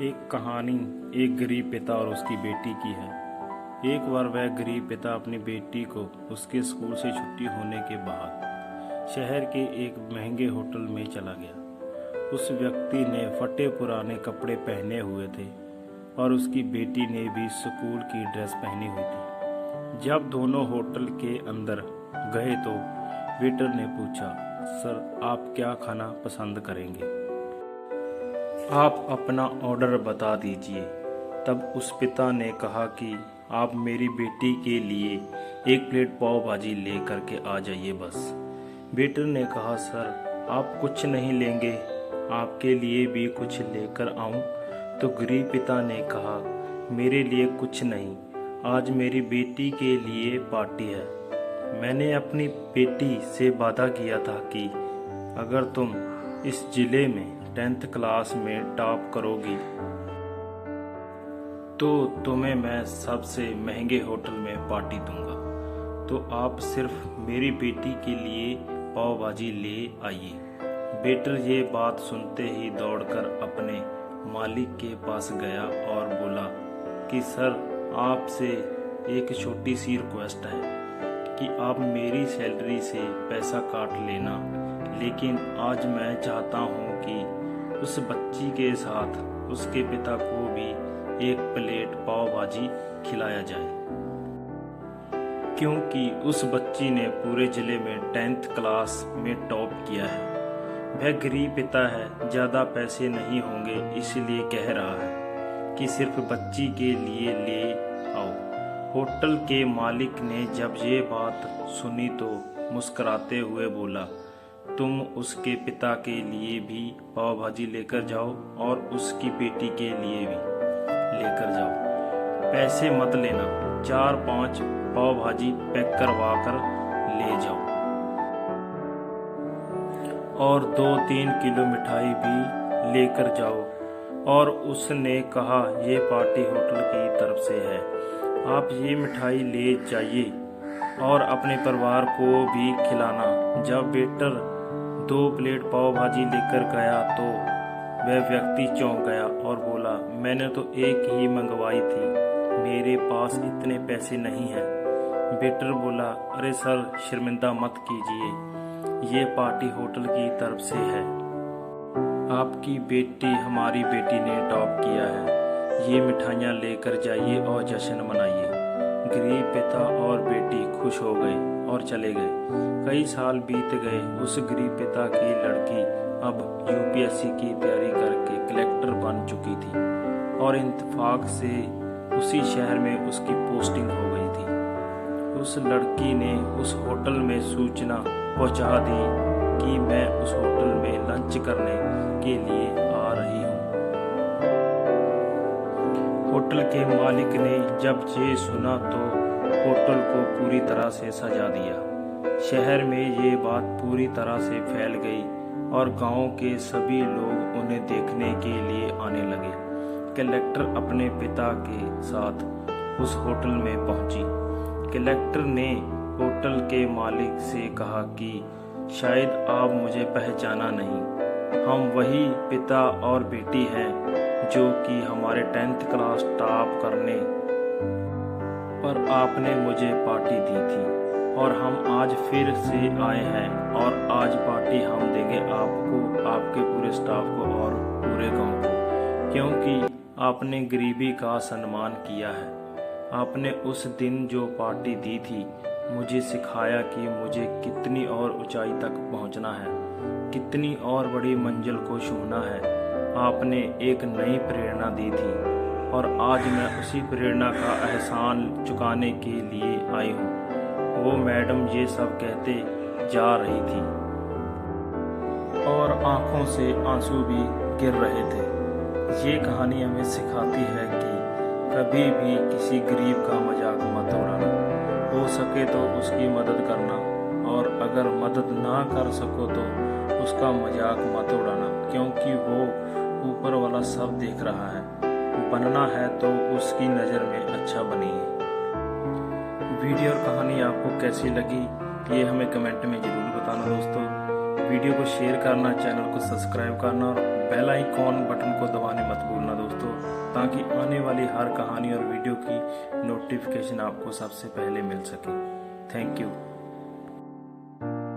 एक कहानी एक गरीब पिता और उसकी बेटी की है। एक बार वह गरीब पिता अपनी बेटी को उसके स्कूल से छुट्टी होने के बाद शहर के एक महंगे होटल में चला गया। उस व्यक्ति ने फटे पुराने कपड़े पहने हुए थे और उसकी बेटी ने भी स्कूल की ड्रेस पहनी हुई थी। जब दोनों होटल के अंदर गए तो वेटर ने पूछा, सर आप क्या खाना पसंद करेंगे? आप अपना ऑर्डर बता दीजिए। तब उस पिता ने कहा कि आप मेरी बेटी के लिए एक प्लेट पाव भाजी लेकर के आ जाइए बस। वेटर ने कहा, सर आप कुछ नहीं लेंगे, आपके लिए भी कुछ लेकर आऊं? तो गरीब पिता ने कहा, मेरे लिए कुछ नहीं, आज मेरी बेटी के लिए पार्टी है। मैंने अपनी बेटी से वादा किया था कि अगर तुम इस जिले में 10th क्लास में टॉप करोगी तो तुम्हें मैं सबसे महंगे होटल में पार्टी दूंगा। तो आप सिर्फ मेरी बेटी के लिए पाव भाजी ले आइए। वेटर ये बात सुनते ही दौड़कर अपने मालिक के पास गया और बोला कि सर आपसे एक छोटी सी रिक्वेस्ट है कि आप मेरी सैलरी से पैसा काट लेना, लेकिन आज मैं चाहता हूँ कि उस बच्ची के साथ उसके पिता को भी एक प्लेट पाव भाजी खिलाया जाए, क्योंकि उस बच्ची ने पूरे जिले में 10th क्लास में टॉप किया है। वह गरीब पिता है, ज़्यादा पैसे नहीं होंगे, इसलिए कह रहा है कि सिर्फ बच्ची के लिए ले आओ। होटल के मालिक ने जब ये बात सुनी तो मुस्कुराते हुए बोला, तुम उसके पिता के लिए भी पाव भाजी लेकर जाओ और उसकी बेटी के लिए भी लेकर जाओ। पैसे मत लेना, 4-5 पाव भाजी पैक करवा कर ले जाओ और 2-3 किलो मिठाई भी लेकर जाओ। और उसने कहा, ये पार्टी होटल की तरफ से है, आप ये मिठाई ले जाइए और अपने परिवार को भी खिलाना। जब वेटर 2 प्लेट पाव भाजी लेकर गया तो वह व्यक्ति चौंक गया और बोला, मैंने तो एक ही मंगवाई थी, मेरे पास इतने पैसे नहीं हैं। वेटर बोला, अरे सर शर्मिंदा मत कीजिए, ये पार्टी होटल की तरफ से है, आपकी बेटी हमारी बेटी ने टॉप किया है, ये मिठाइयाँ लेकर जाइए और जश्न मनाइए। गरीब पिता और बेटी खुश हो गए और चले गए। कई साल बीत गए। उस गरीब पिता की लड़की अब यूपीएससी की तैयारी करके कलेक्टर बन चुकी थी और इत्तेफाक से उसी शहर में उसकी पोस्टिंग हो गई थी। उस लड़की ने उस होटल में सूचना पहुंचा दी कि मैं उस होटल में लंच करने के लिए आ रही हूँ। होटल के मालिक ने जब ये सुना तो होटल को पूरी तरह से सजा दिया। शहर में ये बात पूरी तरह से फैल गई और गांव के सभी लोग उन्हें देखने के लिए आने लगे। कलेक्टर अपने पिता के साथ उस होटल में पहुंची। कलेक्टर ने होटल के मालिक से कहा कि शायद आप मुझे पहचाना नहीं, हम वही पिता और बेटी हैं जो कि हमारे 10th क्लास टॉप करने पर आपने मुझे पार्टी दी थी और हम आज फिर से आए हैं और आज पार्टी हम देंगे आपको, आपके पूरे स्टाफ को और पूरे गांव को, क्योंकि आपने गरीबी का सम्मान किया है। आपने उस दिन जो पार्टी दी थी मुझे सिखाया कि मुझे कितनी और ऊंचाई तक पहुंचना है, कितनी और बड़ी मंजिल को छूना है। आपने एक नई प्रेरणा दी थी और आज मैं उसी प्रेरणा का एहसान चुकाने के लिए आई हूँ। वो मैडम ये सब कहते जा रही थी और आंखों से आंसू भी गिर रहे थे। ये कहानी हमें सिखाती है कि कभी भी किसी गरीब का मजाक मत उड़ाना, हो सके तो उसकी मदद करना और अगर मदद ना कर सको तो उसका मजाक मत उड़ाना, क्योंकि वो ऊपर वाला सब देख रहा है। बनना है तो उसकी नज़र में अच्छा बनिए। वीडियो और कहानी आपको कैसी लगी ये हमें कमेंट में ज़रूर बताना दोस्तों। वीडियो को शेयर करना, चैनल को सब्सक्राइब करना और बेल आइकॉन बटन को दबाने मत भूलना दोस्तों, ताकि आने वाली हर कहानी और वीडियो की नोटिफिकेशन आपको सबसे पहले मिल सके। Thank you.